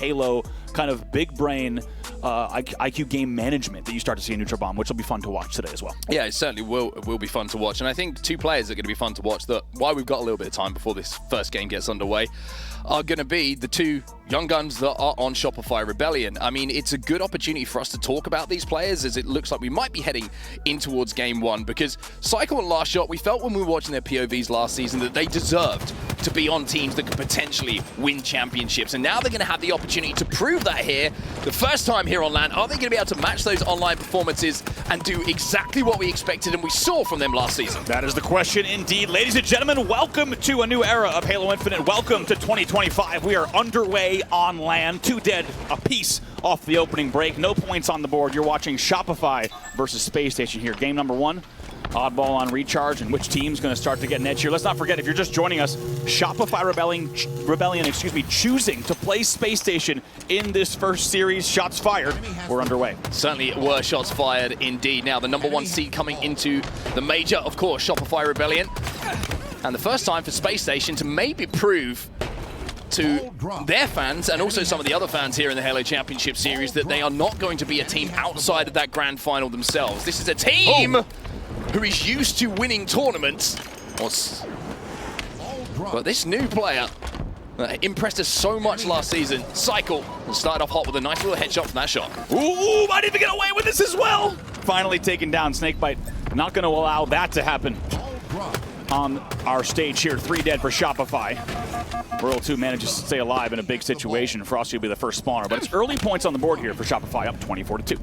Halo kind of big brain IQ game management that you start to see in Neutral Bomb, which will be fun to watch today as well. Yeah, it certainly will be fun to watch. And I think two players that are going to be fun to watch, that while we've got a little bit of time before this first game gets underway, are going to be the two young guns that are on Shopify Rebellion. I mean, it's a good opportunity for us to talk about these players, as it looks like we might be heading in towards game one, because Cykul and LastShot, we felt when we were watching their POVs last season that they deserved to be on teams that could potentially win championships. And now they're going to have the opportunity to prove that here. The first time here on LAN, are they going to be able to match those online performances and do exactly what we expected and we saw from them last season? That is the question indeed. Ladies and gentlemen, welcome to a new era of Halo Infinite. Welcome to 2025. We are underway on LAN. 2 dead apiece off the opening break. No points on the board. You're watching Shopify versus Spacestation here. Game number 1. Oddball on recharge, and which team's going to start to get an edge here. Let's not forget, if you're just joining us, Shopify Rebellion, choosing to play Spacestation in this first series. Shots fired. We're underway. Certainly were shots fired indeed. Now the number 1 seed coming into the major, of course, Shopify Rebellion. And the first time for Spacestation to maybe prove to their fans and also some of the other fans here in the Halo Championship Series that they are not going to be a team outside of that grand final themselves. This is a team who is used to winning tournaments. But this new player impressed us so much last season. Cykul started off hot with a nice little headshot from that shot. Ooh, might even get away with this as well. Finally taken down. SnakeBite not going to allow that to happen on our stage here. 3 dead for Shopify. Royal 2 manages to stay alive in a big situation. Frosty will be the first spawner, but it's early points on the board here for Shopify, up 24-2.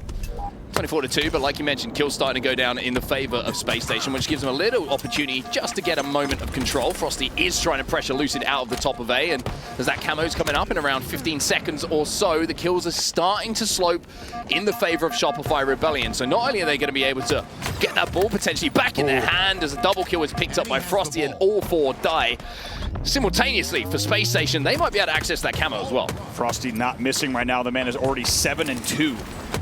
24-2, but like you mentioned, kills starting to go down in the favor of Spacestation, which gives them a little opportunity just to get a moment of control. Frosty is trying to pressure Lucid out of the top of A, and as that camo's coming up in around 15 seconds or so, the kills are starting to slope in the favor of Shopify Rebellion. So not only are they going to be able to get that ball potentially back in their hand as a double kill is picked up by Frosty and all 4 die, simultaneously for Spacestation, they might be able to access that camo as well. Frosty not missing right now. The man is already 7-2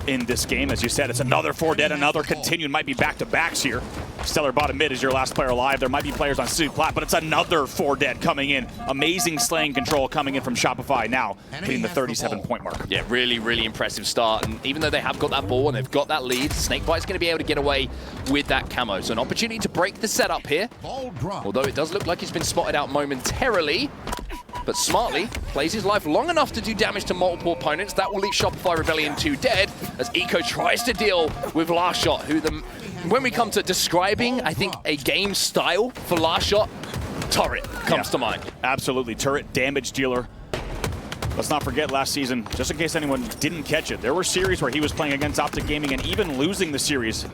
in this game. As you said, it's another 4 dead, another continued. Might be back-to-backs here. StelluR bottom mid is your last player alive. There might be players on Suit Plat, but it's another 4 dead coming in. Amazing slaying control coming in from Shopify now, hitting the 37-point mark. Yeah, really, really impressive start. And even though they have got that ball and they've got that lead, SnakeBite's going to be able to get away with that camo. So an opportunity to break the setup here. Although it does look like he's been spotted out momentarily, but smartly plays his life long enough to do damage to multiple opponents. That will leave Shopify Rebellion 2 dead as Eco tries to deal with LastShot, who when we come to describing, I think, a game style for LastShot, turret comes to mind. Absolutely, turret damage dealer. Let's not forget last season, just in case anyone didn't catch it, there were series where he was playing against Optic Gaming and even losing the series.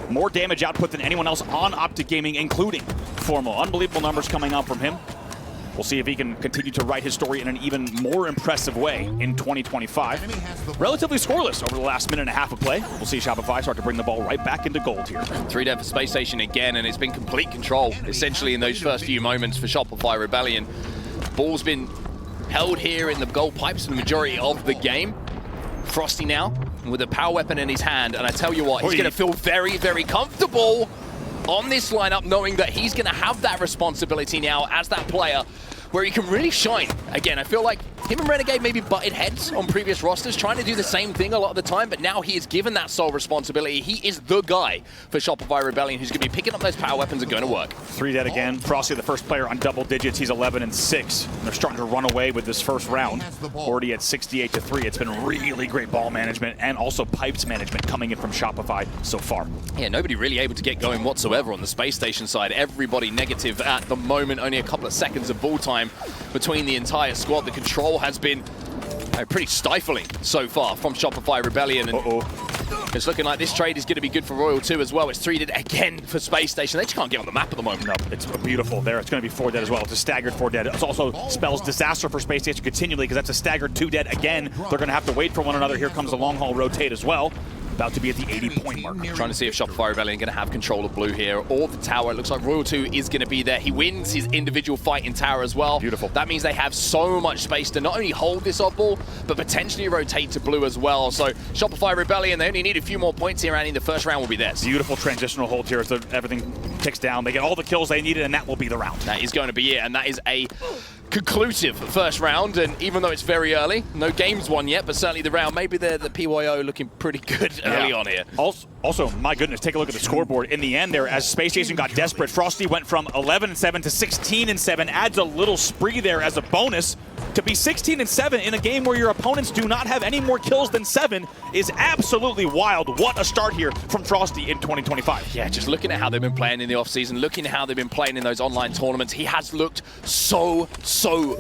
More damage output than anyone else on Optic Gaming, including Formal. Unbelievable numbers coming out from him. We'll see if he can continue to write his story in an even more impressive way in 2025. Relatively scoreless over the last minute and a half of play. We'll see Shopify start to bring the ball right back into gold here. 3 dead for Spacestation again, and it's been complete control, essentially, in those first few moments for Shopify Rebellion. Ball's been held here in the gold pipes for the majority of the game. Frosty now with a power weapon in his hand, and I tell you what, he's going to feel very, very comfortable on this lineup, knowing that he's going to have that responsibility now as that player where he can really shine. Again, I feel like him and Renegade maybe butted heads on previous rosters, trying to do the same thing a lot of the time, but now he is given that sole responsibility. He is the guy for Shopify Rebellion who's going to be picking up those power weapons and going to work. 3 dead again. Frosty, the first player on double digits. He's 11-6. They're starting to run away with this first round. Already at 68-3. It's been really great ball management and also pipes management coming in from Shopify so far. Yeah, nobody really able to get going whatsoever on the Spacestation side. Everybody negative at the moment. Only a couple of seconds of ball time between the entire squad. The control has been pretty stifling so far from Shopify Rebellion. And it's looking like this trade is going to be good for Royal 2 as well. It's 3 dead again for Spacestation. They just can't get on the map at the moment. No, it's beautiful there. It's going to be 4 dead as well. It's a staggered 4 dead. It also spells disaster for Spacestation continually because that's a staggered 2 dead again. They're going to have to wait for one another. Here comes the long haul rotate as well. About to be at the 80-point mark. Trying to see if Shopify Rebellion going to have control of blue here or the tower. It looks like Royal 2 is going to be there. He wins his individual fight in tower as well. Beautiful. That means they have so much space to not only hold this off ball, but potentially rotate to blue as well. So Shopify Rebellion, they only need a few more points here, and in the first round will be theirs. Beautiful transitional hold here as everything ticks down. They get all the kills they needed, and that will be the round. That is going to be it, and that is a conclusive first round, and even though it's very early, no games won yet, but certainly the round, maybe the PYO looking pretty good early on here. Also, my goodness, take a look at the scoreboard. In the end there, as Spacestation got desperate, Frosty went from 11-7 to 16-7, adds a little spree there as a bonus. To be 16-7 in a game where your opponents do not have any more kills than 7 is absolutely wild. What a start here from Frosty in 2025. Yeah, just looking at how they've been playing in the offseason, looking at how they've been playing in those online tournaments, he has looked so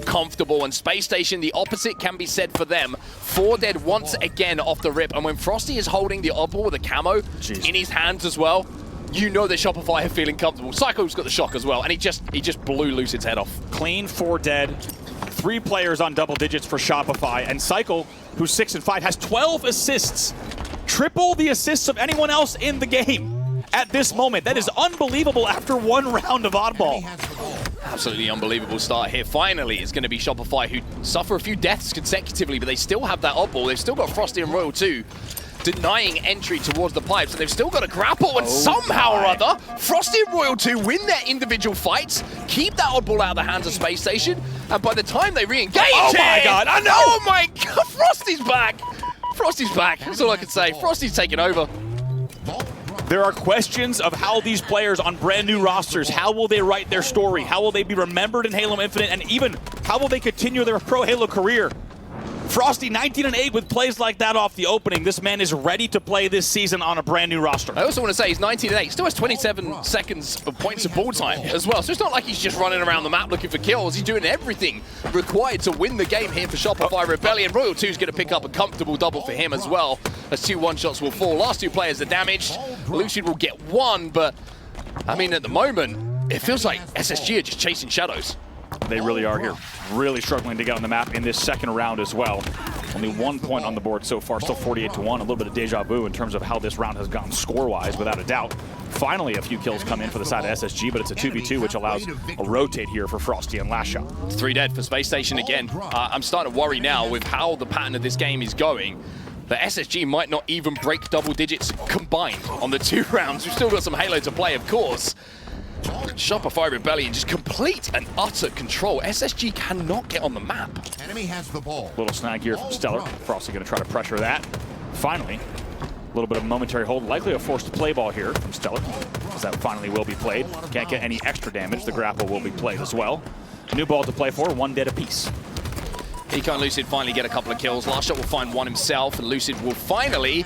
comfortable. And Spacestation, the opposite can be said for them. 4 dead once again off the rip. And when Frosty is holding the oddball with a camo in his hands as well, you know that Shopify are feeling comfortable. Cykul's got the shock as well, and he just blew Lucid's head off. Clean 4 dead. 3 players on double digits for Shopify, and Cykul, who's 6-5, has 12 assists. Triple the assists of anyone else in the game at this moment. That is unbelievable after 1 round of oddball. Absolutely unbelievable start here. Finally, it's going to be Shopify who suffer a few deaths consecutively, but they still have that oddball. They've still got Frosty and Royal 2 denying entry towards the pipes, and they've still got a grapple, and somehow or other, Frosty and Royal 2 win their individual fights, keep that oddball out of the hands of Spacestation, and by the time they re-engage my God, I know! Oh my God, Frosty's back! Frosty's back, that's all I can say. Frosty's taking over. There are questions of how these players on brand new rosters, how will they write their story? How will they be remembered in Halo Infinite? And even how will they continue their pro Halo career? Frosty 19-8 with plays like that off the opening. This man is ready to play this season on a brand new roster. I also want to say he's 19-8, still has 27 seconds of points of ball time as well. So it's not like he's just running around the map looking for kills. He's doing everything required to win the game here for Shopify Rebellion. Royal 2 is going to pick up a comfortable double for him as well, as 2 one-shots will fall. Last 2 players are damaged. Lucid will get 1, but I mean, at the moment, it feels like SSG are just chasing shadows. They really are here. Really struggling to get on the map in this second round as well. Only 1 point on the board so far, still 48-1. A little bit of deja vu in terms of how this round has gone score-wise, without a doubt. Finally, a few kills come in for the side of SSG, but it's a 2v2, which allows a rotate here for Frosty and LastShot. 3 dead for Spacestation again. I'm starting to worry now with how the pattern of this game is going. The SSG might not even break double digits combined on the 2 rounds. We've still got some Halo to play, of course. Shopify Rebellion, just complete and utter control. SSG cannot get on the map. Enemy has the ball. Little snag here from StelluR. Frosty going to try to pressure that. Finally, a little bit of momentary hold. Likely a forced play ball here from StelluR, as that finally will be played. Can't get any extra damage. The grapple will be played as well. New ball to play for, 1 dead apiece. Eco and Lucid finally get a couple of kills. LastShot will find 1 himself, and Lucid will finally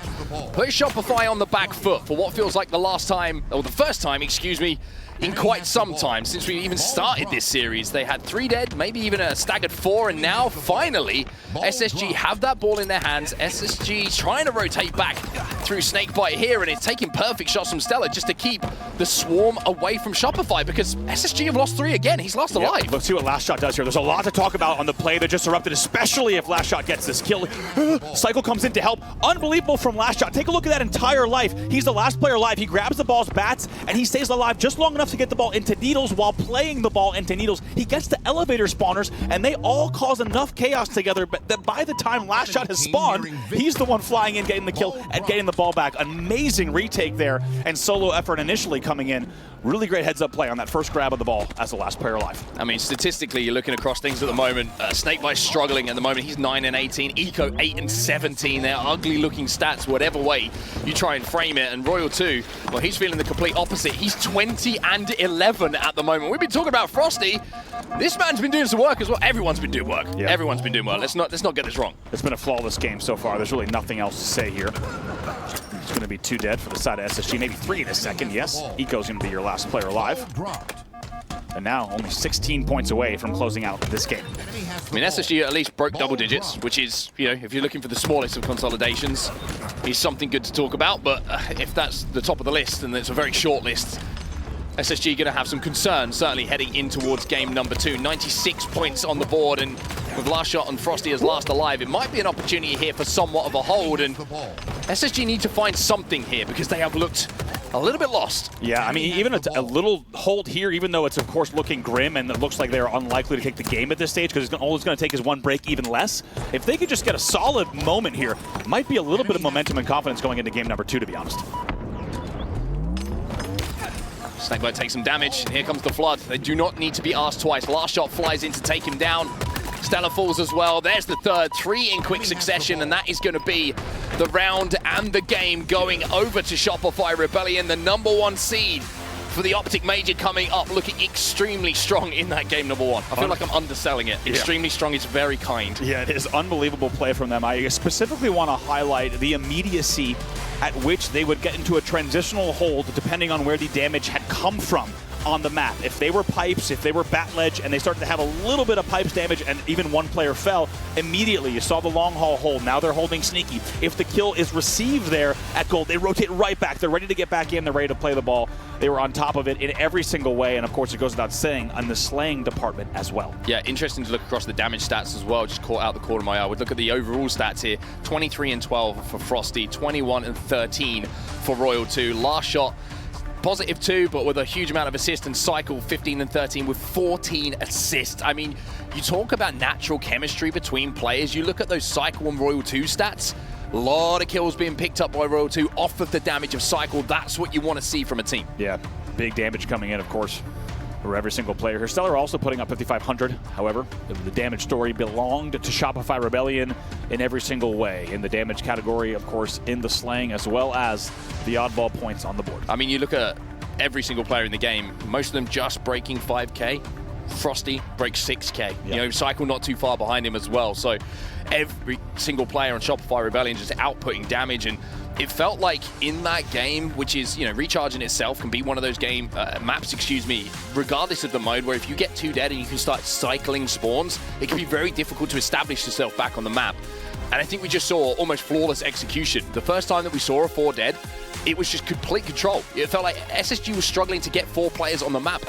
put Shopify on the back foot for what feels like the last time, or the first time, excuse me, in quite some time since we even started this series. They had 3 dead, maybe even a staggered 4, and now finally SSG have that ball in their hands. SSG trying to rotate back through SnakeBite here, and it's taking perfect shots from StelluR just to keep the swarm away from Shopify, because SSG have lost 3 again. He's lost alive. Let's see what LastShot does here. There's a lot to talk about on the play that just erupted, especially if LastShot gets this kill. Cykul comes in to help. Unbelievable from LastShot. Take a look at that entire life. He's the last player alive. He grabs the ball's bats, and he stays alive just long enough to get the ball into Needles while playing the ball into Needles. He gets the elevator spawners, and they all cause enough chaos together that by the time LastShot has spawned, he's the one flying in, getting the kill, and getting the ball back. Amazing retake there, and solo effort initially coming in. Really great heads-up play on that first grab of the ball as the last player alive. I mean, statistically, you're looking across things at the moment. SnakeBite struggling at the moment. He's 9-18. Eco 8-17. They're ugly-looking stats, whatever way you try and frame it. And Royal 2, well, he's feeling the complete opposite. He's 20-11 at the moment. We've been talking about Frosty. This man's been doing some work as well. Everyone's been doing work. Yeah. Everyone's been doing work. Let's not get this wrong. It's been a flawless game so far. There's really nothing else to say here. It's going to be 2 dead for the side of SSG, maybe 3 in a second, yes. Eco's going to be your last player alive. And now only 16 points away from closing out this game. I mean, SSG at least broke double digits, which is, you know, if you're looking for the smallest of consolidations, is something good to talk about. But if that's the top of the list, and it's a very short list, SSG going to have some concerns, certainly heading in towards game number 2. 96 points on the board, and with LastShot and Frosty as last alive, it might be an opportunity here for somewhat of a hold, and SSG need to find something here because they have looked a little bit lost. Yeah, I mean, even a little hold here, even though it's, of course, looking grim and it looks like they're unlikely to take the game at this stage because all it's going to take is 1 break, even less. If they could just get a solid moment here, might be a little bit of momentum and confidence going into game number 2, to be honest. SnakeBite takes some damage, and here comes the Flood. They do not need to be asked twice. LastShot flies in to take him down. StelluR falls as well. There's the third, 3 in quick succession, and that is going to be the round and the game going over to Shopify Rebellion, the #1 seed for the Optic Major coming up, looking extremely strong in that game #1. I feel like I'm underselling it. Extremely strong is very kind. Yeah, it is unbelievable play from them. I specifically want to highlight the immediacy at which they would get into a transitional hold depending on where the damage had come from on the map. If they were pipes, if they were bat ledge, and they started to have a little bit of pipes damage and even one player fell, immediately you saw the long haul hold. Now they're holding sneaky. If the kill is received there at gold, they rotate right back. They're ready to get back in. They're ready to play the ball. They were on top of it in every single way, and of course it goes without saying on the slaying department as well. Yeah, interesting to look across the damage stats as well. Just caught out the corner of my eye. We'd look at the overall stats here. 23 and 12 for Frosty, 21 and 13 for Royal 2. LastShot, +2, but with a huge amount of assists, and Cykul 15 and 13 with 14 assists. I mean, you talk about natural chemistry between players. You look at those Cykul and Royal 2 stats, a lot of kills being picked up by Royal 2 off of the damage of Cykul. That's what you want to see from a team. Yeah, big damage coming in, of course, for every single player here. StelluR also putting up 5,500. However, the damage story belonged to Shopify Rebellion in every single way. In the damage category, of course, in the slaying, as well as the oddball points on the board. I mean, you look at every single player in the game, most of them just breaking 5K. Frosty breaks 6K. You know, Cykul not too far behind him as well. So every single player on Shopify Rebellion just outputting damage, and it felt like in that game, which is, you know, Recharge in itself can be one of those maps, regardless of the mode, where if you get 2 dead and you can start cycling spawns, it can be very difficult to establish yourself back on the map. And I think we just saw almost flawless execution. The first time that we saw a 4 dead, it was just complete control. It felt like SSG was struggling to get 4 players on the map,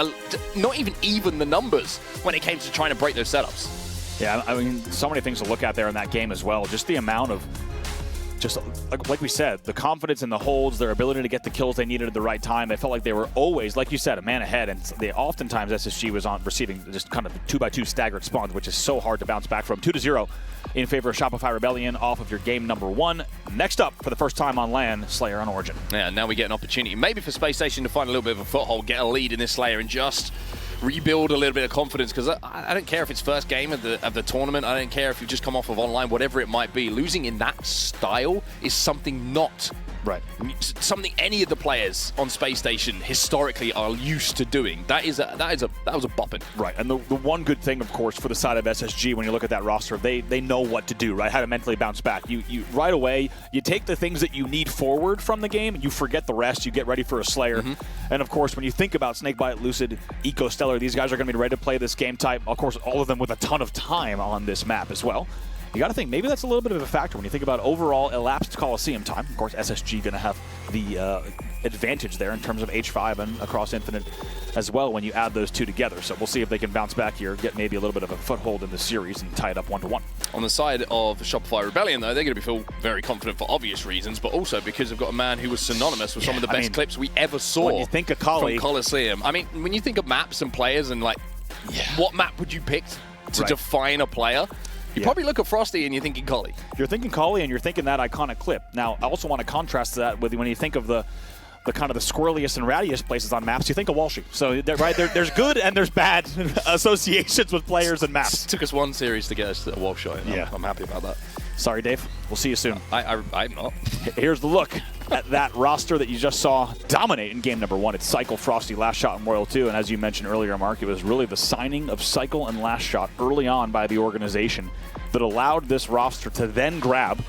not even the numbers when it came to trying to break those setups. Yeah, I mean, so many things to look at there in that game as well. Just the amount of, just like we said, the confidence in the holds, their ability to get the kills they needed at the right time. It felt like they were always, like you said, a man ahead, and they oftentimes SSG was on receiving just kind of 2x2 staggered spawns, which is so hard to bounce back from. 2-0 in favor of Shopify Rebellion off of your game #1. Next up, for the first time on LAN, StelluR on Origin. Yeah, now we get an opportunity, maybe for Spacestation, to find a little bit of a foothold, get a lead in this StelluR, and just rebuild a little bit of confidence, because I don't care if it's first game of the tournament. I don't care if you've just come off of online, whatever it might be. Losing in that style is something not right. Something any of the players on Space Station historically are used to doing. That was a bopping. Right, and the one good thing, of course, for the side of SSG, when you look at that roster, they know what to do, right? How to mentally bounce back. You right away, you take the things that you need forward from the game, you forget the rest, you get ready for a StelluR. And of course, when you think about SnakeBite, Lucid, Eco, StelluR, these guys are going to be ready to play this game type. Of course, all of them with a ton of time on this map as well. You got to think, maybe that's a little bit of a factor when you think about overall elapsed Coliseum time. Of course, SSG going to have the advantage there in terms of H5 and across Infinite as well when you add those two together. So we'll see if they can bounce back here, get maybe a little bit of a foothold in the series and tie it up 1-1. On the side of Shopify Rebellion, though, they're going to feel very confident for obvious reasons, but also because they've got a man who was synonymous with some of the best clips we ever saw when you think of Kali, from Coliseum. I mean, when you think of maps and players and, like, what map would you pick to define a player? You probably look at Frosty and you're thinking Kali. You're thinking Kali and you're thinking that iconic clip. Now, I also want to contrast that with when you think of the kind of the squirreliest and rattiest places on maps, you think of Walshy. So there's good and there's bad associations with players and maps. It took us 1 series to get us to a Walsh shot. I'm happy about that. Sorry, Dave. We'll see you soon. I'm not. Here's the look at that roster that you just saw dominate in game #1. It's Cykul, Frosty, LastShot, and Royal 2. And as you mentioned earlier, Mark, it was really the signing of Cykul and LastShot early on by the organization that allowed this roster to then grab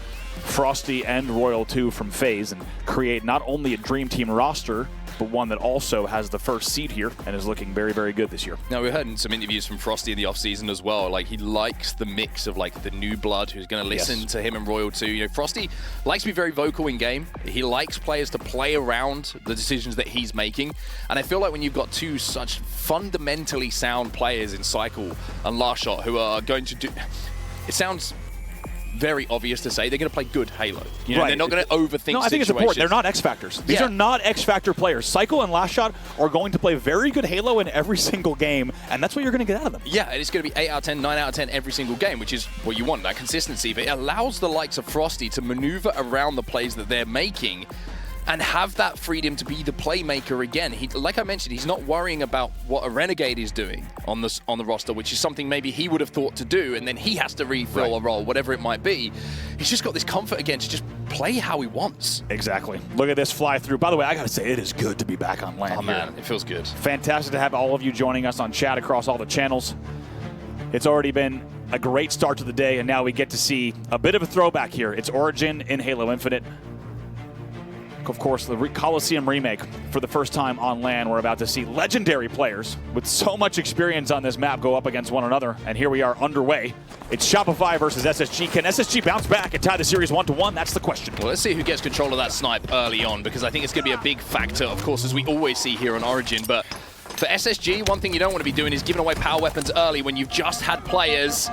Frosty and Royal 2 from FaZe and create not only a Dream Team roster, but one that also has the first seed here and is looking very, very good this year. Now, we heard in some interviews from Frosty in the offseason as well, like, he likes the mix of, like, the new blood who's going to listen to him and Royal 2. You know, Frosty likes to be very vocal in game. He likes players to play around the decisions that he's making. And I feel like when you've got 2 such fundamentally sound players in Cykul and LastShot who are going to do... It sounds very obvious to say they're going to play good Halo. You know, they're not going to overthink No, I think it's important. They're not X Factors. These are not X Factor players. Cykul and LastShot are going to play very good Halo in every single game, and that's what you're going to get out of them. Yeah, and it's going to be 8 out of 10, 9 out of 10 every single game, which is what you want, that consistency. But it allows the likes of Frosty to maneuver around the plays that they're making and have that freedom to be the playmaker again. Like I mentioned, he's not worrying about what a Renegade is doing on the roster, which is something maybe he would have thought to do, and then he has to refill a role, whatever it might be. He's just got this comfort again to just play how he wants. Exactly. Look at this fly through. By the way, I gotta say, it is good to be back on land. Oh man, it feels good. Fantastic to have all of you joining us on chat across all the channels. It's already been a great start to the day, and now we get to see a bit of a throwback here. It's Origin in Halo Infinite. Of course, the Coliseum remake for the first time on LAN. We're about to see legendary players with so much experience on this map go up against one another, and here we are underway. It's Shopify versus SSG. Can SSG bounce back and tie the series 1-1? That's the question. Well, let's see who gets control of that snipe early on, because I think it's going to be a big factor, of course, as we always see here on Origin. But for SSG, one thing you don't want to be doing is giving away power weapons early when you've just had players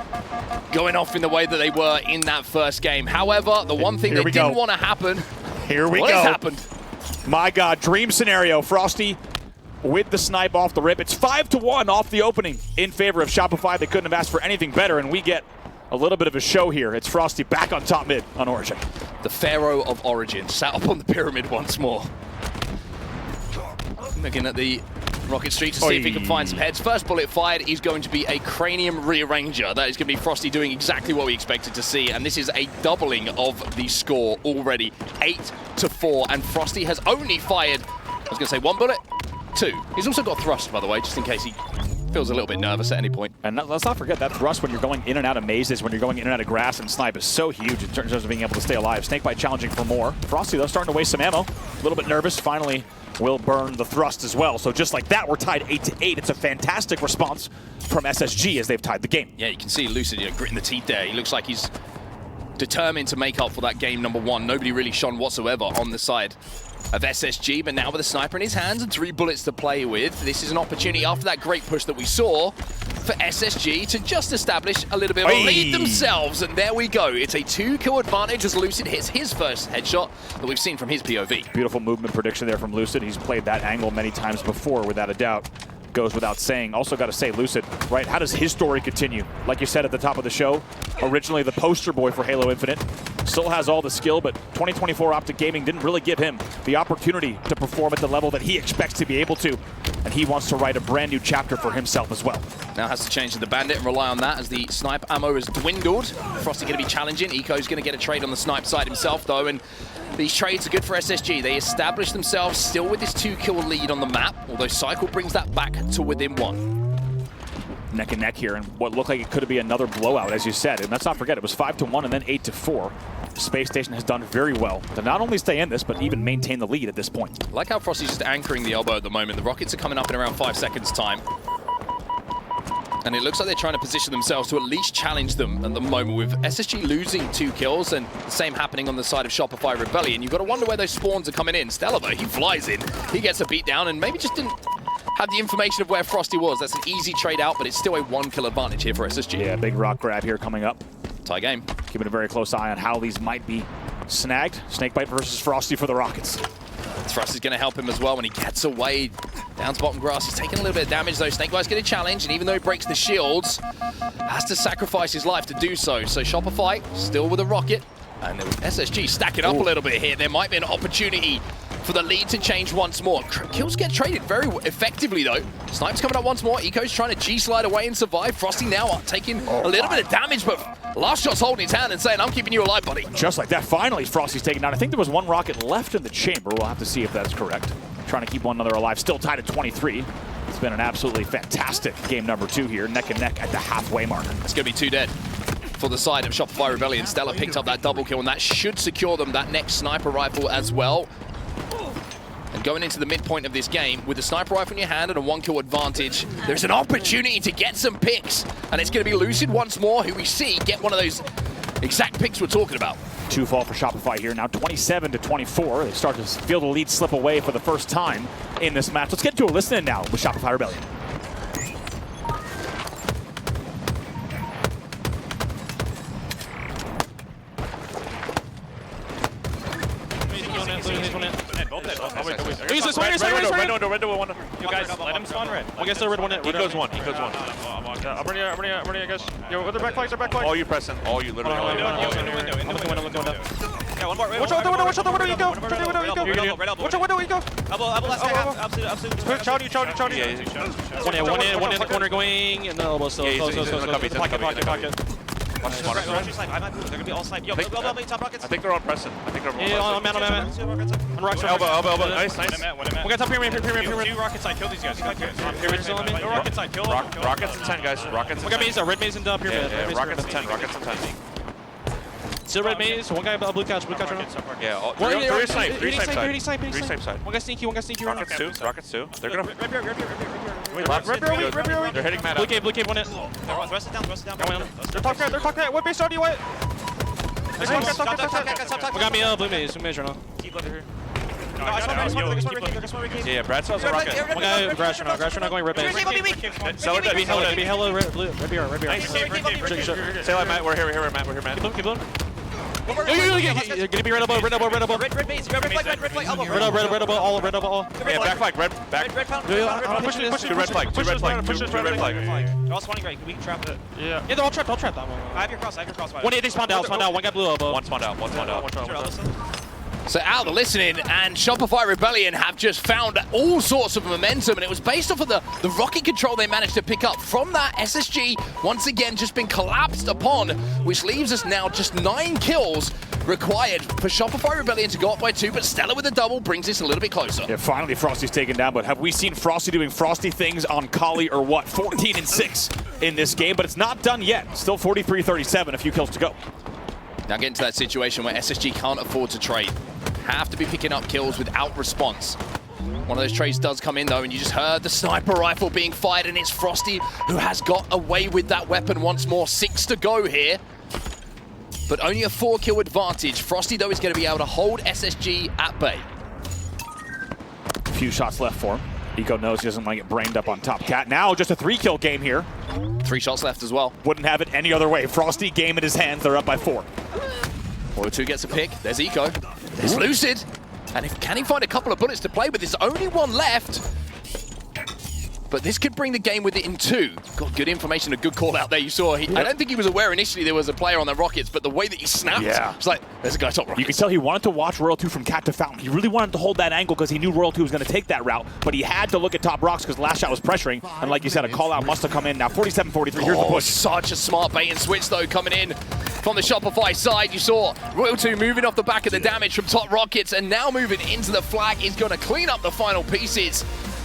going off in the way that they were in that first game. However, the one thing that didn't want to happen. Here we go. What has happened? My God, dream scenario. Frosty with the snipe off the rip. It's 5-1 off the opening in favor of Shopify. They couldn't have asked for anything better, and we get a little bit of a show here. It's Frosty back on top mid on Origin. The Pharaoh of Origin sat up on the pyramid once more. Looking at the rocket street to see if he can find some heads. First bullet fired is going to be a cranium rearranger. That is going to be Frosty doing exactly what we expected to see, and this is a doubling of the score already. 8-4, and Frosty has only fired, I was going to say 1 bullet, 2. He's also got thrust, by the way, just in case he feels a little bit nervous at any point. And let's not forget that thrust when you're going in and out of mazes, when you're going in and out of grass, and snipe is so huge in terms of being able to stay alive. SnakeBite challenging for more. Frosty, though, starting to waste some ammo. A little bit nervous. Finally will burn the thrust as well. So just like that, we're tied 8-8. It's a fantastic response from SSG as they've tied the game. Yeah, you can see Lucid gritting the teeth there. He looks like he's determined to make up for that game number 1. Nobody really shone whatsoever on the side of SSG, but now with a sniper in his hands and 3 bullets to play with, this is an opportunity after that great push that we saw for SSG to just establish a little bit of a lead themselves, and there we go. It's a 2-kill advantage as Lucid hits his first headshot that we've seen from his POV. Beautiful movement prediction there from Lucid. He's played that angle many times before, without a doubt. Goes without saying. Also got to say, Lucid, right, how does his story continue? Like you said at the top of the show, originally the poster boy for Halo Infinite, still has all the skill, but 2024 Optic Gaming didn't really give him the opportunity to perform at the level that he expects to be able to, and he wants to write a brand new chapter for himself as well. Now has to change to the Bandit and rely on that as the snipe ammo has dwindled. Frosty going to be challenging. Eco's going to get a trade on the snipe side himself, though, and these trades are good for SSG. They establish themselves still with this 2-kill lead on the map, although Cykul brings that back to within 1. Neck and neck here, and what looked like it could be another blowout, as you said. And let's not forget, it was 5-1 and then 8-4. Spacestation has done very well to not only stay in this, but even maintain the lead at this point. I like how Frosty's just anchoring the elbow at the moment. The rockets are coming up in around 5 seconds' time. And it looks like they're trying to position themselves to at least challenge them at the moment, with SSG losing 2 kills and the same happening on the side of Shopify Rebellion. You've got to wonder where those spawns are coming in. StelluR, though, he flies in. He gets a beat down and maybe just didn't have the information of where Frosty was. That's an easy trade out, but it's still a 1-kill advantage here for SSG. Yeah, big rock grab here coming up. Tie game. Keeping a very close eye on how these might be snagged. SnakeBite versus Frosty for the Rockets. Thrust is going to help him as well when he gets away down to bottom grass. He's taking a little bit of damage, though. SnakeBite's going to challenge, and even though he breaks the shields, has to sacrifice his life to do so. So Shopify still with a rocket, and SSG stacking up a little bit here. There might be an opportunity for the lead to change once more. Kills get traded very effectively, though. Snipe's coming up once more. Eco's trying to G-slide away and survive. Frosty now taking a little bit of damage, but LastShot's holding his hand and saying, I'm keeping you alive, buddy. Just like that, finally Frosty's taken down. I think there was 1 rocket left in the chamber. We'll have to see if that's correct. Trying to keep one another alive. Still tied at 23. It's been an absolutely fantastic game number 2 here. Neck and neck at the halfway mark. It's going to be 2 dead for the side of Shopify Rebellion. StelluR picked up that double kill, and that should secure them that next sniper rifle as well. And going into the midpoint of this game, with a sniper rifle in your hand and a 1-kill advantage, there's an opportunity to get some picks. And it's going to be Lucid once more, who we see get one of those exact picks we're talking about. 2 fall for Shopify here, now 27-24. They start to feel the lead slip away for the first time in this match. Let's get to a listen-in now with Shopify Rebellion. Red. You guys, let him spawn red. I guess they're red one. He goes one. I'm ready, I guess. Yo, they're back flags, Oh, you pressing. Oh, you literally. Window. Yeah, one Watch out the window, watch out the window, you go. Watch out the window, you go. Watch out the window, you go. Elbow, last guy, absolute. Chow you. One in the corner going, and the elbow still. Close. Pocket. Watch this one. I might move. They're gonna be all snipe. Yo, elbow, top rockets. I think they're on Preston. Yeah, on man. On rocks. Elbow. Nice. We got top pyramid. Two rocket side. Kill these guys. Pyramid still on me. Rocket side. Kill them. Rockets and 10, guys. Rockets. We got maze. Red maze and pyramid. Yeah, rockets and 10. Still red maze. One guy blue couch right now. Yeah. Three snipe side. One guy sneaky. Rockets two. They're gonna. Red beer. They're hitting man Blue up. cave, one in. Rest it down. They're top cat. What base do you want? We got me blue maze right now. Keep over here. Yeah, Brad sells a rocket. One guy Grash right now going red maze. Be hella red beer. Say like Matt, we're here, Matt. Keep blowing. Gonna be red elbow. Red base. Red flag, elbow. Red elbow, all. Yeah, back flag, red. Push it. Two red flag. They're all spawning right. We can trap it. Yeah, they're all trapped. I have your cross. One hit, they spawned out. One guy blue elbow. One spawned out. So out the listening, and Shopify Rebellion have just found all sorts of momentum, and it was based off of the rocket control they managed to pick up from that SSG, once again just been collapsed upon, which leaves us now just 9 kills required for Shopify Rebellion to go up by 2, but StelluR with a double brings this a little bit closer. Yeah, finally Frosty's taken down, but have we seen Frosty doing Frosty things on Kali or what? 14-6 in this game, but it's not done yet. Still 43-37, a few kills to go. Now get into that situation where SSG can't afford to trade. Have to be picking up kills without response. One of those trades does come in though, and you just heard the sniper rifle being fired, and it's Frosty who has got away with that weapon once more. 6 to go here, but only a 4-kill advantage. Frosty though is going to be able to hold SSG at bay. A few shots left for him. Eco knows he doesn't want to get brained up on top cat. Now just a 3-kill game here. 3 shots left as well. Wouldn't have it any other way. Frosty, game in his hands. They're up by 4. 4-2 gets a pick. There's Eco. There's Lucid. And can he find a couple of bullets to play with? There's only one left. But this could bring the game with it in 2. Got good information, a good call out there. You saw, I don't think he was aware initially there was a player on the Rockets, but the way that he snapped, it's like, there's a guy top Rockets. You can tell he wanted to watch Royal 2 from cat to fountain. He really wanted to hold that angle because he knew Royal 2 was going to take that route, but he had to look at top rocks because LastShot was pressuring. And like you said, a call out must have come in. Now 47-43, here's the push. Such a smart bait and switch though coming in from the Shopify side. You saw Royal 2 moving off the back of the damage from top Rockets, and now moving into the flag is going to clean up the final pieces.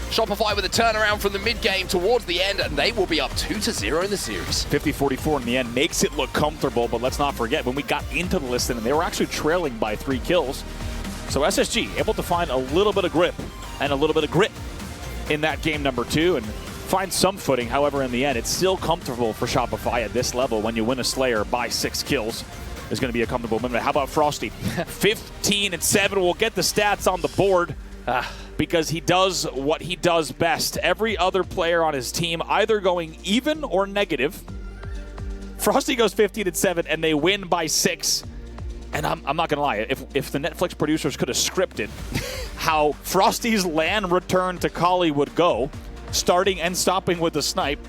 Shopify with a turnaround from the mid-game towards the end, and they will be up 2-0 in the series. 50-44 in the end makes it look comfortable, but let's not forget, when we got into the listen, and they were actually trailing by 3 kills. So SSG able to find a little bit of grip and a little bit of grit in that game number 2 and find some footing. However, in the end, it's still comfortable for Shopify at this level. When you win a Slayer by 6 kills, is going to be a comfortable moment. How about Frosty? 15-7. We'll get the stats on the board. Because he does what he does best. Every other player on his team either going even or negative. Frosty goes 15-7 and they win by 6. And I'm not going to lie, if the Netflix producers could have scripted how Frosty's LAN return to Kali would go, starting and stopping with the snipe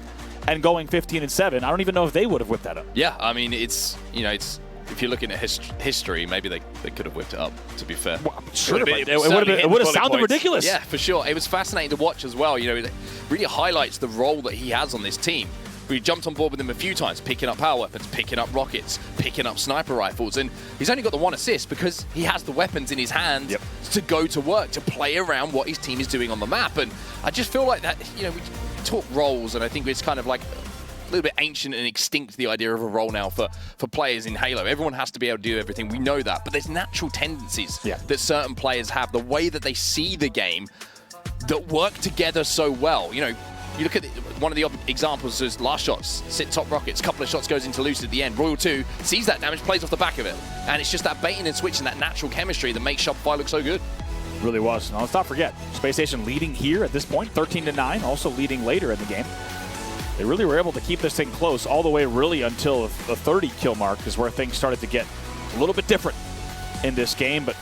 and going 15-7, I don't even know if they would have whipped that up. Yeah, I mean, it's if you're looking at history, maybe they could have whipped it up, to be fair. Well, sure, it would have sounded ridiculous. Yeah, for sure. It was fascinating to watch as well. You know, it really highlights the role that he has on this team. We jumped on board with him a few times, picking up power weapons, picking up rockets, picking up sniper rifles, and he's only got the 1 assist because he has the weapons in his hand to go to work, to play around what his team is doing on the map. And I just feel like that, we talk roles, and I think it's kind of like a little bit ancient and extinct, the idea of a role now for players in Halo. Everyone has to be able to do everything. We know that. But there's natural tendencies that certain players have, the way that they see the game, that work together so well. You look at one of the examples is LastShot, sit top Rockets, couple of shots goes into Lucid at the end. Royal 2 sees that damage, plays off the back of it. And it's just that baiting and switching, that natural chemistry that makes Shopify look so good. Really was. Now, let's not forget, Spacestation leading here at this point, 13-9, also leading later in the game. They really were able to keep this thing close all the way really until the 30-kill mark is where things started to get a little bit different in this game. But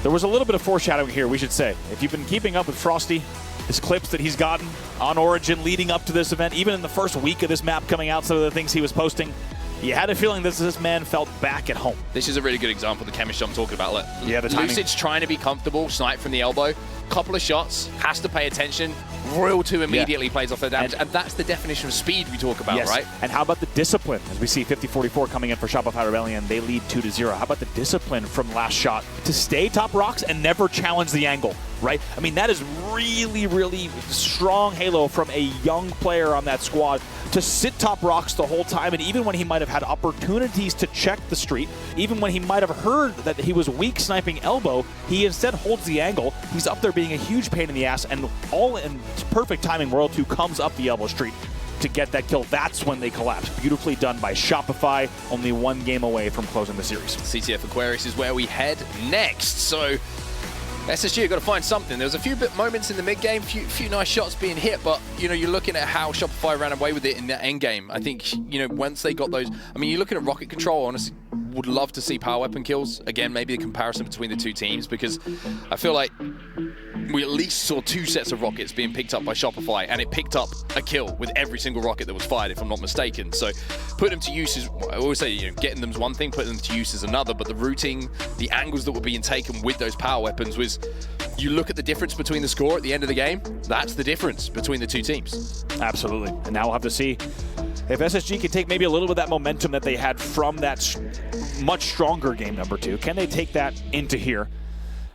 there was a little bit of foreshadowing here, we should say. If you've been keeping up with Frosty, his clips that he's gotten on Origin leading up to this event, even in the first week of this map coming out, some of the things he was posting, You had a feeling this man felt back at home. This is a really good example of the chemistry I'm talking about. Look, yeah, the timing. Lucid's trying to be comfortable, snipe from the elbow, couple of shots, has to pay attention. Royal 2 immediately plays off their damage, and that's the definition of speed we talk about, right? And how about the discipline? As we see 50-44 coming in for Shopify Rebellion, they lead 2-0. How about the discipline from LastShot to stay top rocks and never challenge the angle, right? I mean, that is really, really strong Halo from a young player on that squad to sit top rocks the whole time, and even when he might have had opportunities to check the street, even when he might have heard that he was weak sniping elbow, he instead holds the angle. He's up there being a huge pain in the ass, and all in perfect timing, Royal 2 comes up the elbow street to get that kill. That's when they collapse. Beautifully done by Shopify, only one game away from closing the series. CTF Aquarius is where we head next. So SSG have got to find something. There was a few moments in the mid-game, few nice shots being hit, but, you know, you're looking at how Shopify ran away with it in the end game. I think, you know, once they got those, I mean, you're looking at rocket control, honestly, would love to see power weapon kills. Again, maybe a comparison between the two teams, because I feel like we at least saw 2 sets of rockets being picked up by Shopify, and it picked up a kill with every single rocket that was fired, if I'm not mistaken. So put them to use is, I always say, you know, getting them is one thing, putting them to use is another, but the routing, the angles that were being taken with those power weapons was, you look at the difference between the score at the end of the game, that's the difference between the two teams. Absolutely. And now we'll have to see if SSG can take maybe a little bit of that momentum that they had from that much stronger game number 2. Can they take that into here?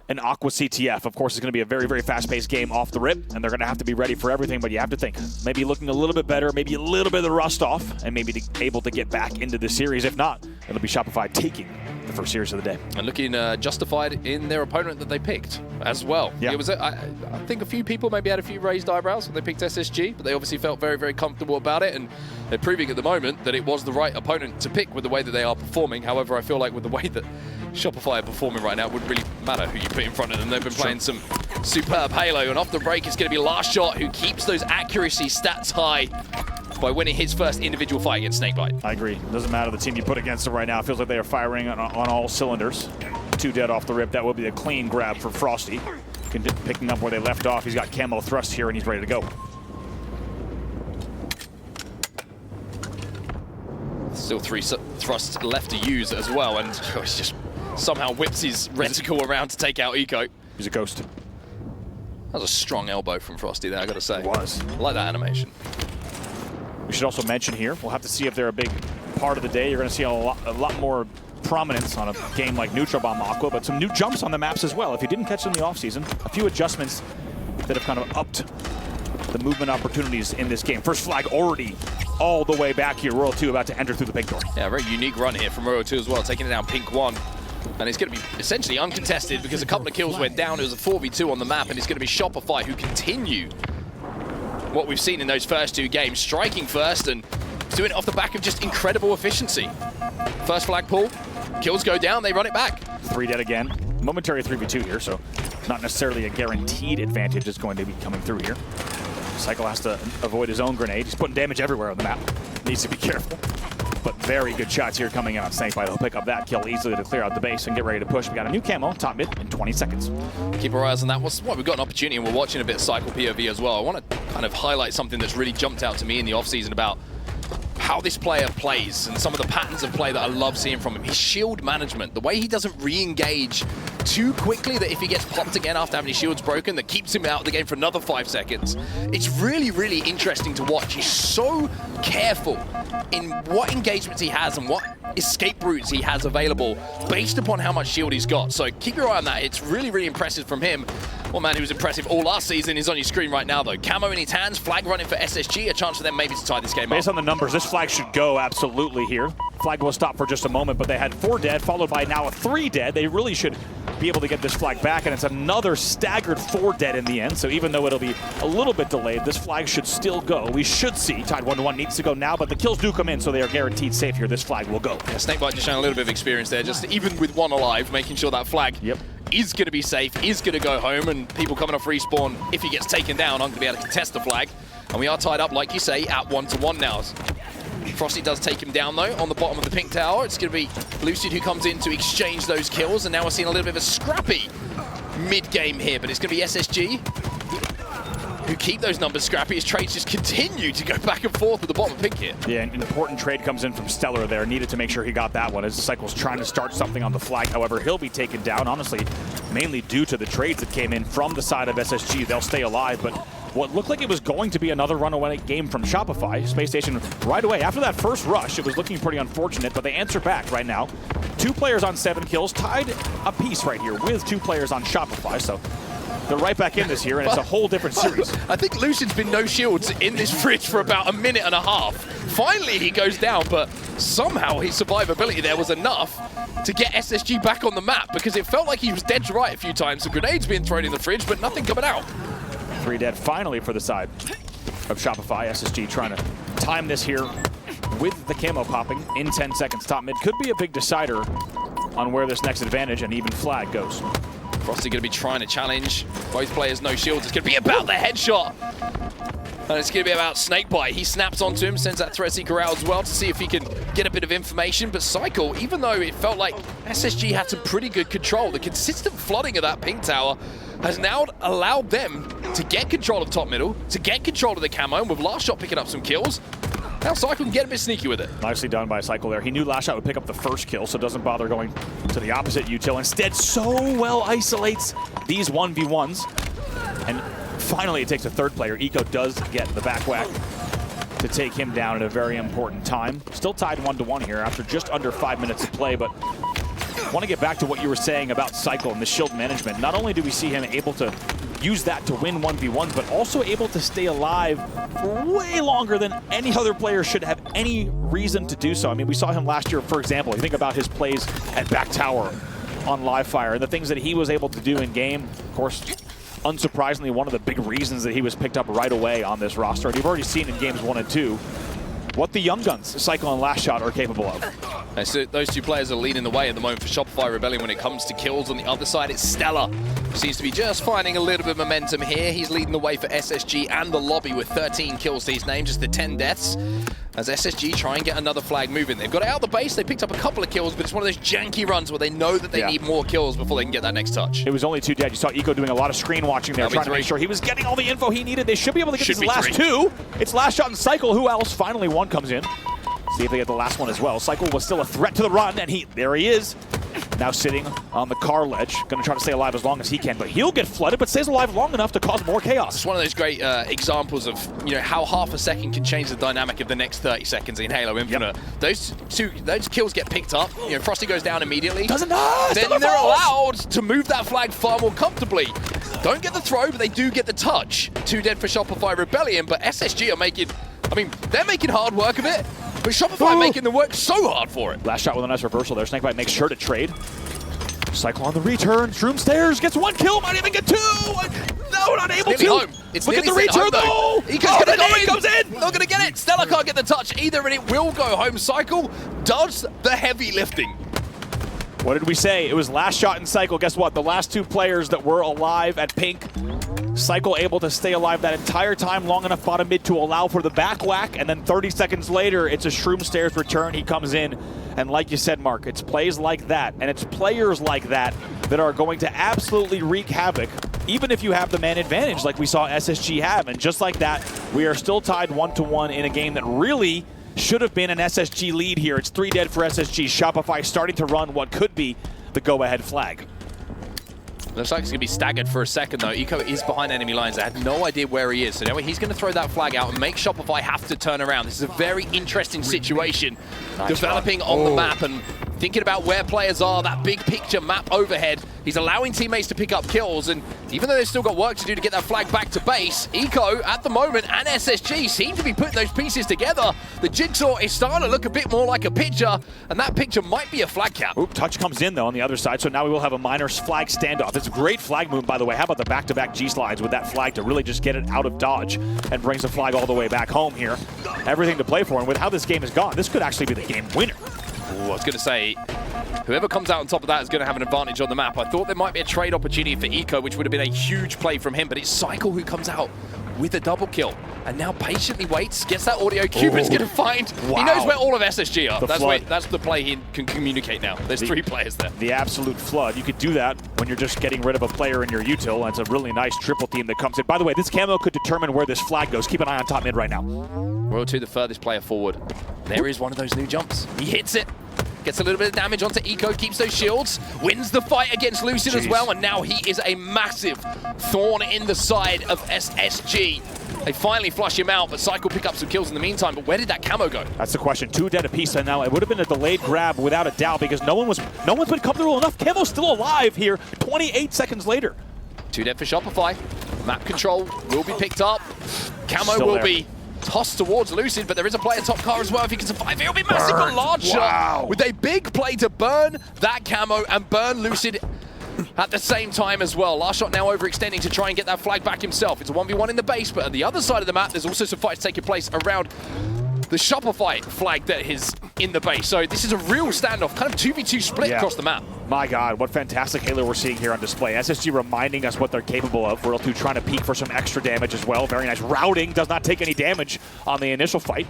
And Aqua CTF, of course, is going to be a very, very fast-paced game off the rip, and they're going to have to be ready for everything, but you have to think, maybe looking a little bit better, maybe a little bit of the rust off, and maybe able to get back into the series. If not, it'll be Shopify taking the first series of the day. And looking justified in their opponent that they picked as well. Yeah. It was, I think a few people maybe had a few raised eyebrows when they picked SSG, but they obviously felt very, very comfortable about it, and they're proving at the moment that it was the right opponent to pick with the way that they are performing. However, I feel like with the way that Shopify are performing right now, it wouldn't really matter who you put in front of them. They've been playing some superb Halo, and off the break it's going to be LastShot who keeps those accuracy stats high by winning his first individual fight against SnakeBite. I agree. Doesn't matter the team you put against them right now. It feels like they are firing on all cylinders. 2 dead off the rip. That will be a clean grab for Frosty. Picking up where they left off. He's got camo thrust here, and he's ready to go. Still 3 thrusts left to use as well, and he's just somehow whips his reticle around to take out Eco. He's a ghost. That was a strong elbow from Frosty there, I gotta say. It was. I like that animation. We should also mention here, we'll have to see if they're a big part of the day. You're going to see a lot more prominence on a game like Neutral Bomb Aqua, but some new jumps on the maps as well. If you didn't catch them in the offseason, a few adjustments that have kind of upped the movement opportunities in this game. First flag already all the way back here. Royal 2 about to enter through the pink door. Yeah, a very unique run here from Royal 2 as well, taking it down pink 1. And it's going to be essentially uncontested because a couple of kills went down. It was a 4v2 on the map, and it's going to be Shopify who continue what we've seen in those first 2 games, striking first and doing it off the back of just incredible efficiency. First flag pull, kills go down, they run it back. 3 dead again. Momentary 3v2 here, so not necessarily a guaranteed advantage is going to be coming through here. Cykul has to avoid his own grenade. He's putting damage everywhere on the map. Needs to be careful. But very good shots here coming in on SnakeBite. He'll pick up that kill easily to clear out the base and get ready to push. We got a new camo, top mid, in 20 seconds. Keep our eyes on that. We've got an opportunity, and we're watching a bit of Cykul POV as well. I want to kind of highlight something that's really jumped out to me in the offseason about how this player plays and some of the patterns of play that I love seeing from him. His shield management, the way he doesn't re-engage too quickly, that if he gets popped again after having his shields broken, that keeps him out of the game for another 5 seconds. It's really, really interesting to watch. He's so careful in what engagements he has and what escape routes he has available based upon how much shield he's got. So keep your eye on that. It's really, really impressive from him. One man who was impressive all last season is on your screen right now, though. Camo in his hands, flag running for SSG, a chance for them maybe to tie this game up. Based on the numbers, this flag should go absolutely here. Flag will stop for just a moment, but they had 4 dead, followed by now a 3 dead. They really should be able to get this flag back, and it's another staggered 4 dead in the end. So even though it'll be a little bit delayed, this flag should still go. We should see tied 1-1, needs to go now, but the kills do come in, so they are guaranteed safe here. This flag will go. Yeah, SnakeBite just showing a little bit of experience there, just even with 1 alive, making sure that flag is going to be safe, is going to go home, and people coming off respawn, if he gets taken down, aren't going to be able to contest the flag. And we are tied up, like you say, at 1-1 now. Frosty does take him down, though, on the bottom of the pink tower. It's going to be Lucid who comes in to exchange those kills, and now we're seeing a little bit of a scrappy mid-game here, but it's going to be SSG who keep those numbers scrappy as trades just continue to go back and forth at the bottom of pink here. Yeah, an important trade comes in from StelluR there. Needed to make sure he got that one as Cykul's trying to start something on the flag. However, he'll be taken down, honestly, mainly due to the trades that came in from the side of SSG. They'll stay alive, but what looked like it was going to be another runaway game from Shopify. Spacestation right away. After that first rush, it was looking pretty unfortunate, but they answer back right now. 2 players on 7 kills, tied a piece right here with 2 players on Shopify, so they're right back in this here, and it's a whole different series. I think Lucid's been no shields in this fridge for about a minute and a half. Finally, he goes down, but somehow his survivability there was enough to get SSG back on the map, because it felt like he was dead to right a few times. The grenades being thrown in the fridge, but nothing coming out. 3 dead finally for the side of Shopify. SSG trying to time this here with the camo popping in 10 seconds. Top mid could be a big decider on where this next advantage and even flag goes. Frosty going to be trying to challenge. Both players no shields. It's going to be about the headshot. And it's going to be about SnakeBite. He snaps onto him, sends that threat seeker out as well to see if he can get a bit of information. But Cykul, even though it felt like SSG had some pretty good control, the consistent flooding of that pink tower has now allowed them to get control of top middle, to get control of the camo, and with LastShot picking up some kills, now Cykul can get a bit sneaky with it. Nicely done by Cykul there. He knew LastShot would pick up the first kill, so doesn't bother going to the opposite util. Instead, so well isolates these 1v1s. And finally, it takes a third player. Eco does get the back whack to take him down at a very important time. Still tied 1-1 here after just under 5 minutes of play, but I want to get back to what you were saying about Cykul and the shield management. Not only do we see him able to use that to win 1v1s, but also able to stay alive for way longer than any other player should have any reason to do so. I mean, we saw him last year, for example. You think about his plays at back tower on live fire and the things that he was able to do in game. Of course, unsurprisingly, one of the big reasons that he was picked up right away on this roster. And you've already seen in games 1 and 2 what the young guns, Cykul and LastShot, are capable of. So those 2 players are leading the way at the moment for Shopify Rebellion when it comes to kills. On the other side, it's StelluR. Seems to be just finding a little bit of momentum here. He's leading the way for SSG and the lobby with 13 kills to his name, just the 10 deaths. As SSG try and get another flag moving. They've got it out of the base, they picked up a couple of kills, but it's one of those janky runs where they know that they need more kills before they can get that next touch. It was only 2 dead. You saw Eco doing a lot of screen watching there, trying to make sure he was getting all the info he needed. They should be able to get these last 2. It's LastShot and Cykul. Who else? Finally, 1 comes in. See if they get the last one as well. Cykul was still a threat to the run, and there he is. Now sitting on the car ledge, going to try to stay alive as long as he can, but he'll get flooded, but stays alive long enough to cause more chaos. It's one of those great examples of how half a second can change the dynamic of the next 30 seconds in Halo Infinite. Yep. Those kills get picked up. Frosty goes down immediately. Then they're allowed to move that flag far more comfortably. Don't get the throw, but they do get the touch. 2 dead for Shopify Rebellion, but SSG are making, they're making hard work of it. But Shopify making the work so hard for it. LastShot with a nice reversal there. SnakeBite makes sure to trade. Cykul on the return. Shroom stairs. Gets 1 kill. Might even get 2. No, not able to. Home. It's Look at the return though. He comes in. Not going to get it. StelluR can't get the touch either, and it will go home. Cykul does the heavy lifting. What did we say? It was LastShot and Cykul. Guess what? The last 2 players that were alive at pink. Cykul able to stay alive that entire time, long enough bottom mid to allow for the back whack, and then 30 seconds later, it's a Shroom Stairs return. He comes in, and like you said, Mark, it's plays like that, and it's players like that that are going to absolutely wreak havoc, even if you have the man advantage like we saw SSG have. And just like that, we are still tied 1-1 in a game that really should have been an SSG lead here. It's 3 dead for SSG. Shopify starting to run what could be the go-ahead flag. Looks like he's going to be staggered for a second, though. Eco is behind enemy lines. I had no idea where he is. So now he's going to throw that flag out and make Shopify have to turn around. This is a very interesting situation. Developing on the map and thinking about where players are, that big picture map overhead. He's allowing teammates to pick up kills, and even though they've still got work to do to get that flag back to base, Eco at the moment and SSG seem to be putting those pieces together. The jigsaw is starting to look a bit more like a picture, and that picture might be a flag cap. Oop, touch comes in though on the other side, so now we will have a minor flag standoff. It's a great flag move, by the way. How about the back-to-back G-slides with that flag to really just get it out of dodge and brings the flag all the way back home here. Everything to play for, and with how this game has gone, this could actually be the game winner. Ooh, I was going to say, whoever comes out on top of that is going to have an advantage on the map. I thought there might be a trade opportunity for Eco, which would have been a huge play from him, but it's Cykul who comes out with a double kill. And now patiently waits, gets that audio cue, but it's going to find... Wow. He knows where all of SSG are. That's the play he can communicate now. There's 3 players there. The absolute flood. You could do that when you're just getting rid of a player in your util. It's a really nice triple team that comes in. By the way, this camo could determine where this flag goes. Keep an eye on top mid right now. Royal 2, the furthest player forward. There is one of those new jumps. He hits it. Gets a little bit of damage onto Eco, keeps those shields, wins the fight against Lucid as well, and now he is a massive thorn in the side of SSG. They finally flush him out, but Cykul pick up some kills in the meantime, but where did that camo go? That's the question. 2 dead apiece, and now it would have been a delayed grab without a doubt because no one's been comfortable enough. Camo's still alive here 28 seconds later. 2 dead for Shopify. Map control will be picked up. Camo Still will there. be tossed towards Lucid, but there is a player top car as well. If he can survive, it'll be massive for LastShot with a big play to burn that camo and burn Lucid at the same time as well. LastShot now overextending to try and get that flag back himself. It's a 1v1 in the base, but on the other side of the map, there's also some fights taking place around the Shopify flag that is in the base. So this is a real standoff, kind of 2v2 split across the map. My God, what fantastic Halo we're seeing here on display. SSG reminding us what they're capable of. Royal 2 trying to peek for some extra damage as well. Very nice routing, does not take any damage on the initial fight.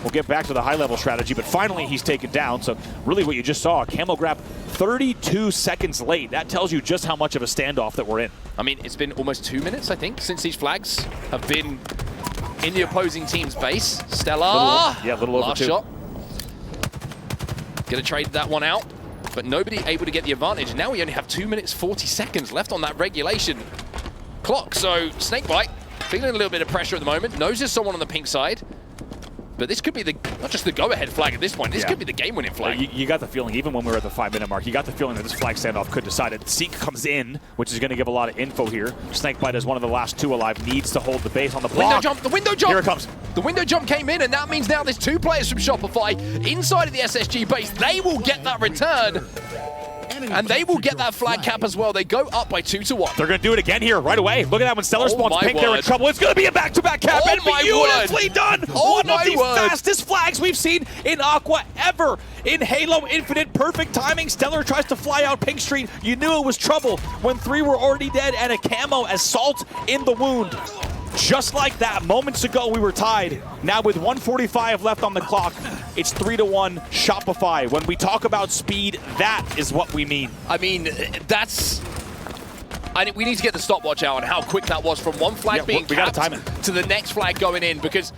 We'll get back to the high-level strategy, but finally he's taken down. So really what you just saw, a camo grab 32 seconds late. That tells you just how much of a standoff that we're in. I mean, it's been almost 2 minutes, I think, since these flags have been in the opposing team's base. StelluR, little over 2. LastShot. Gonna trade that one out, but nobody able to get the advantage. Now we only have 2 minutes 40 seconds left on that regulation clock. So SnakeBite feeling a little bit of pressure at the moment. Knows there's someone on the pink side. But this could be not just the go-ahead flag at this point, this could be the game-winning flag. You got the feeling, even when we were at the 5-minute mark, you got the feeling that this flag standoff could decide it. Seek comes in, which is going to give a lot of info here. SnakeBite is one of the last 2 alive, needs to hold the base on the block. The window jump! Here it comes. The window jump came in, and that means now there's 2 players from Shopify inside of the SSG base. They will get that return, and they will get that flag cap as well. They go up by 2-1. They're going to do it again here right away. Look at that when StelluR spawns pink, they're in trouble. It's going to be a back-to-back cap, and beautifully done! One of the fastest flags we've seen in Aqua ever in Halo Infinite. Perfect timing. StelluR tries to fly out Pink Street. You knew it was trouble when 3 were already dead, and a camo as salt in the wound. Just like that, moments ago we were tied. Now with 1:45 left on the clock, it's 3-1 Shopify. When we talk about speed, that is what we mean. I mean, we need to get the stopwatch out on how quick that was from one flag being capped to the next flag going in, because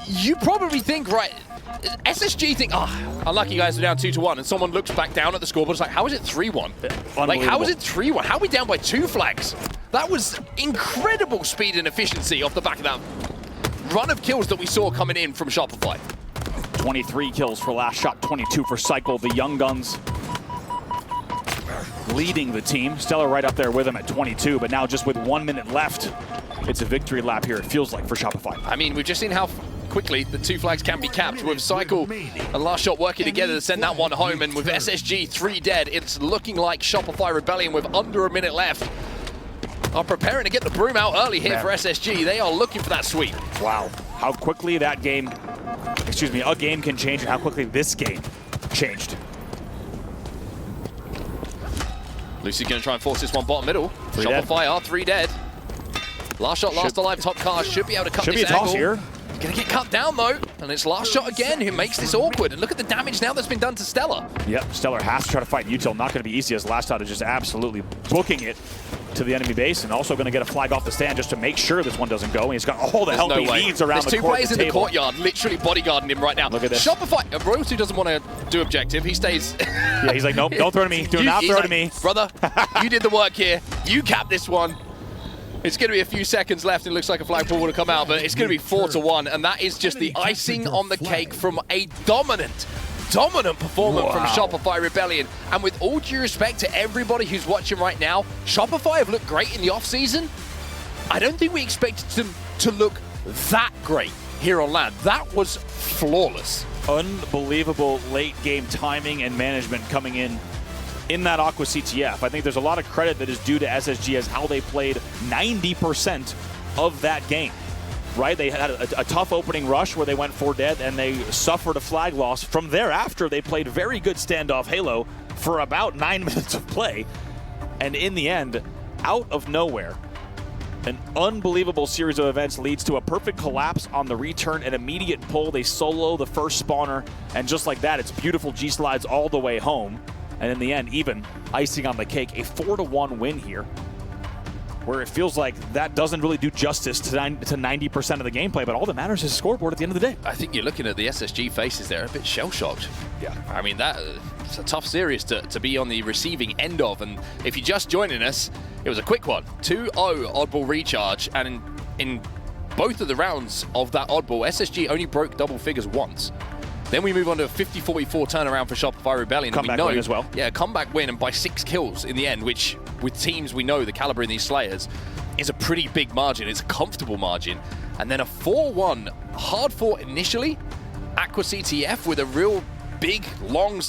you probably think, right, SSG think, unlucky guys are down 2-1, and someone looks back down at the scoreboard, it's like, how is it 3-1? Like, how is it 3-1? How are we down by 2 flags? That was incredible speed and efficiency off the back of that run of kills that we saw coming in from Shopify. 23 kills for LastShot, 22 for Cykul. The Young Guns leading the team. StelluR right up there with him at 22, but now just with 1 minute left, it's a victory lap here, it feels like, for Shopify. I mean, we've just seen how quickly the 2 flags can be capped with Cykul and LastShot working together to send that one home, and with SSG 3 dead, it's looking like Shopify Rebellion with under a minute left are preparing to get the broom out early here for SSG. They are looking for that sweep. Wow, how quickly that game, a game can change, and how quickly this game changed. Lucid gonna try and force this one bottom middle. 3 Shopify are 3 dead. LastShot last alive top car should be able to cut this angle. Should be a toss here. Gonna get cut down though, and it's LastShot again who makes this awkward. And look at the damage now that's been done to StelluR. Yep, StelluR has to try to fight util. Not going to be easy, as LastShot is just absolutely booking it to the enemy base, and also going to get a flag off the stand just to make sure this one doesn't go. And he's got all the help he needs around the court. There's 2 players in the courtyard, literally bodyguarding him right now. Look at this. Shopify, Royal 2 doesn't want to do objective. He stays. Yeah, he's like, nope, don't throw to me. Do not throw to me. Brother, you did the work here. You capped this one. It's going to be a few seconds left. It looks like a flagpole will come out, but it's going to be 4-1, and that is just the icing on the cake from a dominant performance from Shopify Rebellion. And with all due respect to everybody who's watching right now, Shopify have looked great in the off-season. I don't think we expected them to look that great here on land. That was flawless. Unbelievable late game timing and management coming in that Aqua CTF. I think there's a lot of credit that is due to SSG as how they played 90% of that game, right? They had a tough opening rush where they went 4 dead and they suffered a flag loss. From thereafter, they played very good standoff Halo for about 9 minutes of play. And in the end, out of nowhere, An unbelievable series of events leads to a perfect collapse on the return, an immediate pull. They solo the first spawner, and just like that, it's beautiful G-slides all the way home. And in the end, even icing on the cake, a 4-1 win here, where it feels like that doesn't really do justice to 90% of the gameplay, but all that matters is scoreboard at the end of the day. I think you're looking at the SSG faces there, a bit shell-shocked. Yeah. I mean, it's a tough series to be on the receiving end of, and if you're just joining us, it was a quick one. 2-0 oddball recharge, and in both of the rounds of that oddball, SSG only broke double figures once. Then we move on to a 50-44 turnaround for Shopify Rebellion. Comeback win as well. Yeah, comeback win, and by 6 kills in the end, which with teams we know the caliber in these Slayers is a pretty big margin. It's a comfortable margin. And then a 4-1, hard fought initially, Aqua CTF with a real big, long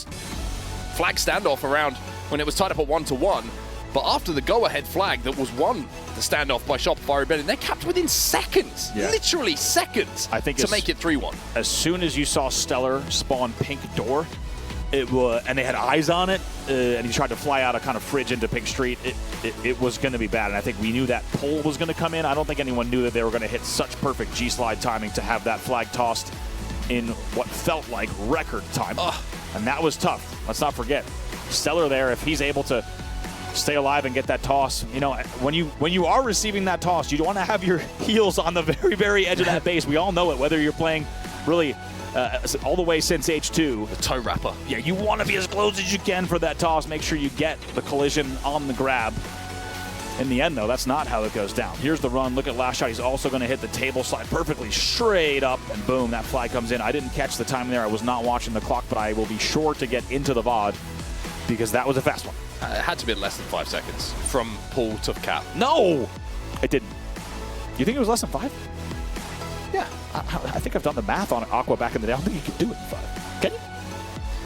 flag standoff around when it was tied up at 1-1. But after the go-ahead flag that was won the standoff by Shopify Rebellion, they capped within seconds, literally seconds, I think to make it 3-1. As soon as you saw StelluR spawn pink door, and they had eyes on it, and he tried to fly out a kind of fridge into Pink Street, it was going to be bad. And I think we knew that pull was going to come in. I don't think anyone knew that they were going to hit such perfect G-slide timing to have that flag tossed in what felt like record time. And that was tough. Let's not forget, StelluR there, if he's able to stay alive and get that toss. You know, when you are receiving that toss, you want to have your heels on the very, very edge of that base. We all know it, whether you're playing really all the way since H2. The toe wrapper. Yeah, you want to be as close as you can for that toss. Make sure you get the collision on the grab. In the end, though, that's not how it goes down. Here's the run. Look at LastShot. He's also going to hit the table slide perfectly straight up, and boom, that flag comes in. I didn't catch the time there. I was not watching the clock, but I will be sure to get into the VOD because that was a fast one. It had to be less than 5 seconds from pull to cap. No! It didn't. You think it was less than 5? Yeah. I think I've done the math on Aqua back in the day. I don't think you could do it in 5.